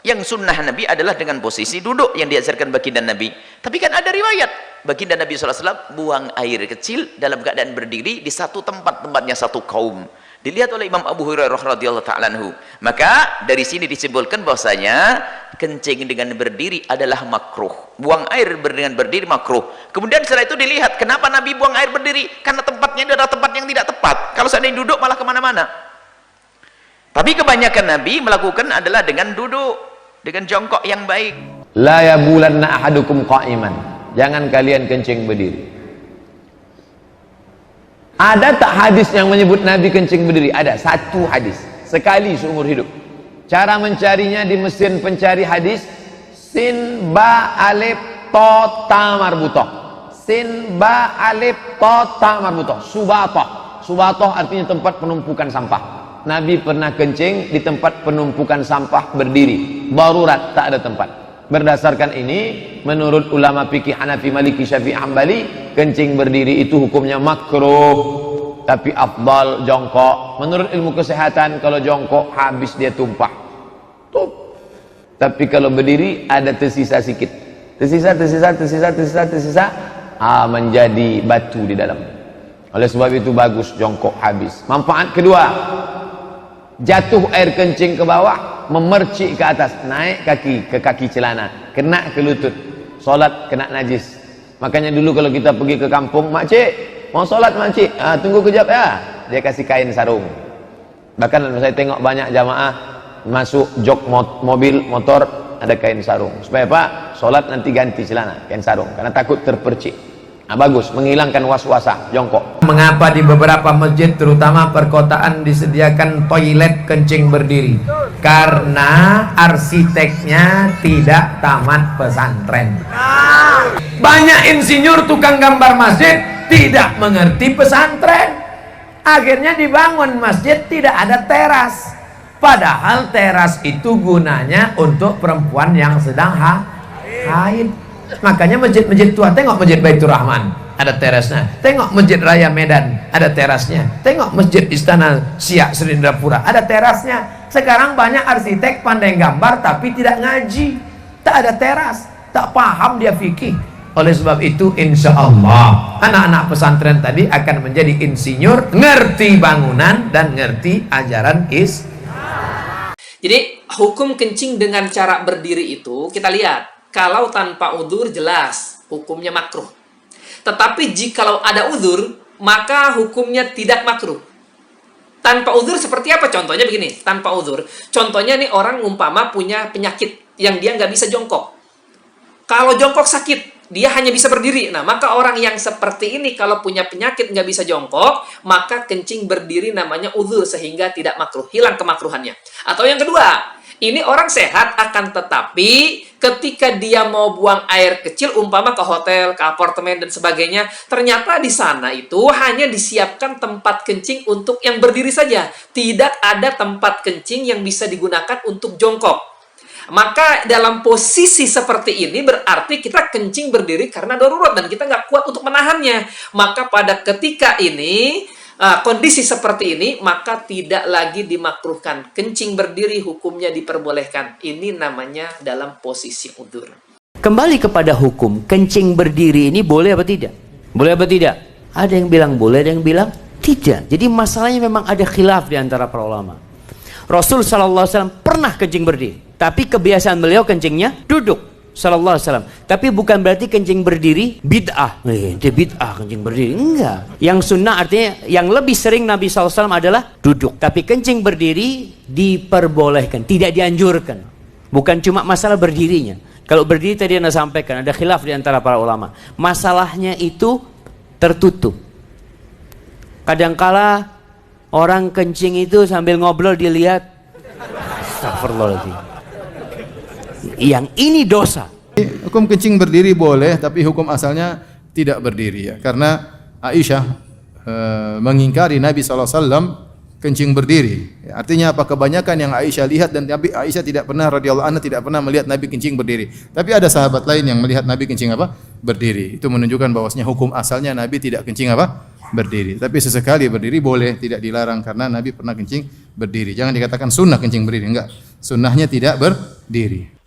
Yang sunnah Nabi adalah dengan posisi duduk yang diajarkan baginda Nabi. Tapi kan ada riwayat baginda Nabi SAW buang air kecil dalam keadaan berdiri di satu tempat, tempatnya satu kaum. Dilihat oleh Imam Abu Hurairah radhiyallahu ta'ala anhu. Maka dari sini disimpulkan bahwasanya kencing dengan berdiri adalah makruh. Buang air dengan berdiri makruh. Kemudian setelah itu dilihat kenapa Nabi buang air berdiri? Karena tempatnya adalah tempat yang tidak tepat. Kalau seandainya duduk malah kemana-mana. Tapi kebanyakan Nabi melakukan adalah dengan duduk, dengan jongkok yang baik. La yabulanna ahadukum qa'iman. Jangan kalian kencing berdiri. Ada tak hadis yang menyebut Nabi kencing berdiri? Ada satu hadis, sekali seumur hidup. Cara mencarinya di mesin pencari hadis, sin ba alif to ta marbutoh. Sin ba alif to ta marbutoh. Subatoh. Subatoh artinya tempat penumpukan sampah. Nabi pernah kencing di tempat penumpukan sampah berdiri. Darurat, tak ada tempat. Berdasarkan ini, menurut ulama fikih Hanafi, Maliki, Syafi'i, Hambali, kencing berdiri itu hukumnya makruh, tapi afdal jongkok. Menurut ilmu kesehatan, kalau jongkok habis dia tumpah. Tup. Tapi kalau berdiri ada tersisa sedikit. Tersisa, menjadi batu di dalam. Oleh sebab itu bagus jongkok habis. Manfaat kedua, jatuh air kencing ke bawah, memercik ke atas, naik kaki ke kaki celana, kena ke lutut, solat kena najis. Makanya dulu kalau kita pergi ke kampung, makcik mau solat makcik, tunggu kejap ya, dia kasih kain sarung. Bahkan saya tengok banyak jamaah masuk jok mobil motor ada kain sarung, supaya apa? Solat nanti ganti celana, kain sarung, karena takut terpercik. Bagus, menghilangkan was-wasa, jongkok. Mengapa di beberapa masjid, terutama perkotaan, disediakan toilet kencing berdiri? Karena arsiteknya tidak tamat pesantren. Banyak insinyur tukang gambar masjid tidak mengerti pesantren. Akhirnya dibangun masjid tidak ada teras. Padahal teras itu gunanya untuk perempuan yang sedang haid. Makanya masjid-masjid tua, tengok masjid Baitur Rahman ada terasnya, tengok masjid Raya Medan ada terasnya, tengok masjid Istana Siak Serindrapura ada terasnya. Sekarang banyak arsitek pandai gambar tapi tidak ngaji, tak ada teras, tak paham dia fikih. Oleh sebab itu insya Allah anak-anak pesantren tadi akan menjadi insinyur, ngerti bangunan dan ngerti ajaran Jadi hukum kencing dengan cara berdiri itu kita lihat. Kalau tanpa udzur jelas hukumnya makruh. Tetapi jikalau ada udzur, maka hukumnya tidak makruh. Tanpa udzur seperti apa? Contohnya begini, tanpa udzur. Contohnya nih orang umpama punya penyakit yang dia nggak bisa jongkok. Kalau jongkok sakit, dia hanya bisa berdiri. Nah, maka orang yang seperti ini kalau punya penyakit nggak bisa jongkok, maka kencing berdiri namanya udzur sehingga tidak makruh, hilang kemakruhannya. Atau yang kedua, ini orang sehat akan tetapi ketika dia mau buang air kecil umpama ke hotel, ke apartemen dan sebagainya, ternyata di sana itu hanya disiapkan tempat kencing untuk yang berdiri saja. Tidak ada tempat kencing yang bisa digunakan untuk jongkok. Maka dalam posisi seperti ini berarti kita kencing berdiri karena darurat dan kita nggak kuat untuk menahannya. Maka pada ketika ini kondisi seperti ini maka tidak lagi dimakruhkan. Kencing berdiri hukumnya diperbolehkan. Ini namanya dalam posisi udzur. Kembali kepada hukum, kencing berdiri ini boleh apa tidak? Boleh apa tidak? Ada yang bilang boleh, ada yang bilang tidak. Jadi masalahnya memang ada khilaf di antara para ulama. Rasul SAW pernah kencing berdiri, tapi kebiasaan beliau kencingnya duduk. SAW. Tapi bukan berarti kencing berdiri bid'ah. Itu bid'ah kencing berdiri. Enggak. Yang sunnah artinya yang lebih sering Nabi SAW adalah duduk. Tapi kencing berdiri diperbolehkan, tidak dianjurkan. Bukan cuma masalah berdirinya. Kalau berdiri tadi Anda sampaikan, ada khilaf di antara para ulama. Masalahnya itu tertutup. Kadangkala orang kencing itu sambil ngobrol dilihat. Astagfirullahaladzim. Yang ini dosa. Hukum kencing berdiri boleh, tapi hukum asalnya tidak berdiri ya. Karena Aisyah mengingkari Nabi SAW kencing berdiri. Artinya apa? Kebanyakan yang Aisyah lihat dan Nabi Aisyah tidak pernah radhiyallahu anha tidak pernah melihat Nabi kencing berdiri. Tapi ada sahabat lain yang melihat Nabi kencing apa? Berdiri. Itu menunjukkan bahwasanya hukum asalnya Nabi tidak kencing apa? Berdiri. Tapi sesekali berdiri boleh, tidak dilarang karena Nabi pernah kencing berdiri. Jangan dikatakan sunnah kencing berdiri, enggak. Sunnahnya tidak diri.